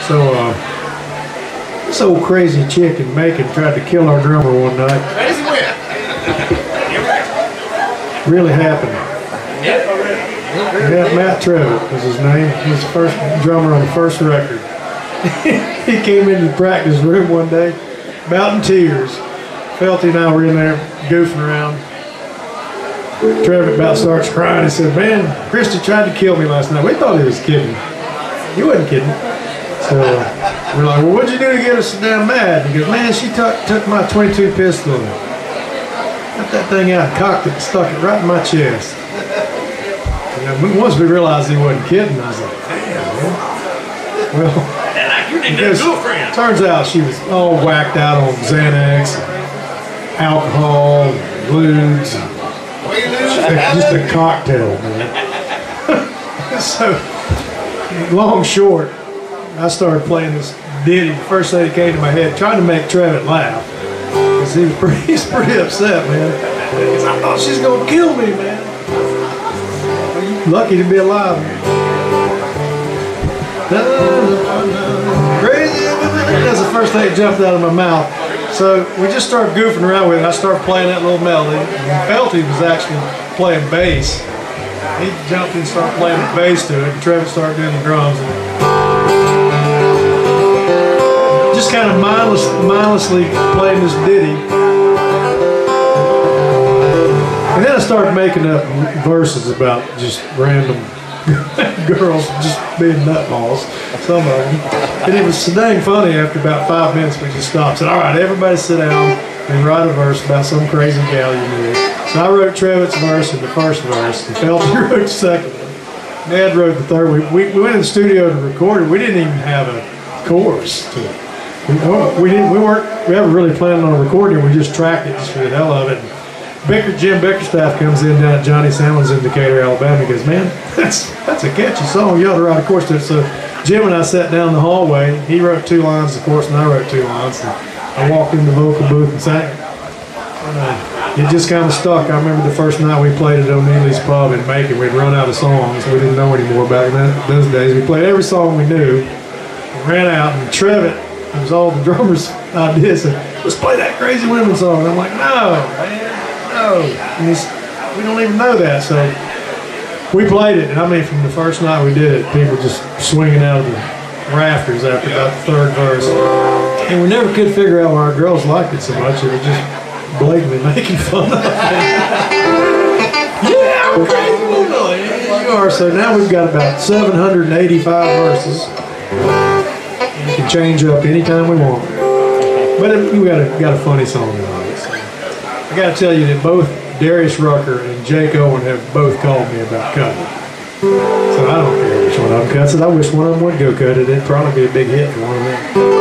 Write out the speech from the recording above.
So this old crazy chick in Macon tried to kill our drummer one night. Really happened. Yeah, Matt Trevitt was his name. He was the first drummer on the first record. He came into the practice room one day, about in tears. Felty and I were in there goofing around. Trevitt about starts crying. He said, "Man, Christy tried to kill me last night." We thought he was kidding. He wasn't kidding. So we're like, "Well, what'd you do to get us so damn mad?" He goes, "Man, she took my .22 pistol and got that thing out and cocked it and stuck it right in my chest." And once we realized he wasn't kidding, I was like, "Damn, man." Well, because turns out she was all whacked out on Xanax, alcohol, lewds, just a cocktail, man. So, long short, I started playing this ditty. The first thing that came to my head, trying to make Trevitt laugh, because he's pretty upset, man. Because I thought she's gonna kill me, man. Lucky to be alive. Crazy, that's the first thing that jumped out of my mouth. So we just started goofing around with it. I started playing that little melody. And Felty was actually playing bass. He jumped in and started playing the bass to it, and Trevitt started doing the drums. And just kind of mindlessly playing this ditty. And then I started making up verses about just random girls just being nutballs, some of them. And it was so dang funny. After about 5 minutes, we just stopped. Said, "All right, everybody sit down and write a verse about some crazy gal you knew." So I wrote Trevitt's verse in the first verse, and Felty wrote the second one. Dad wrote the third. We went in the studio to record it. We didn't even have a chorus to it. We haven't really planned on recording it. We just tracked it just for the hell of it. Jim Bickerstaff comes in down at Johnny Sandlin's in Decatur, Alabama. He goes, "Man, that's a catchy song. You ought to write a chorus to it." So Jim and I sat down the hallway. He wrote 2 lines, of course, and I wrote 2 lines. And I walked in the vocal booth and sang it. And, it just kind of stuck. I remember the first night we played at O'Neill's Pub in Macon. We'd run out of songs. We didn't know anymore back then. Those days. We played every song we knew. We ran out, and Trevitt, it was all the drummers' ideas, said, "Let's play that Crazy Women song." And I'm like, "No, man. No." And we don't even know that. So we played it, and I mean, from the first night we did it, people just swinging out of the rafters after about the 3rd verse. And we never could figure out why our girls liked it so much. It was just blatantly making fun of it. Yeah, I'm crazy. You are. So now we've got about 785 verses. And we can change up anytime we want. But we got a funny song in it. So I got to tell you that both Darius Rucker and Jake Owen have both called me about cutting it. So I don't care which one of them cuts it. I wish one of them would go cut it. It'd probably be a big hit for one of them.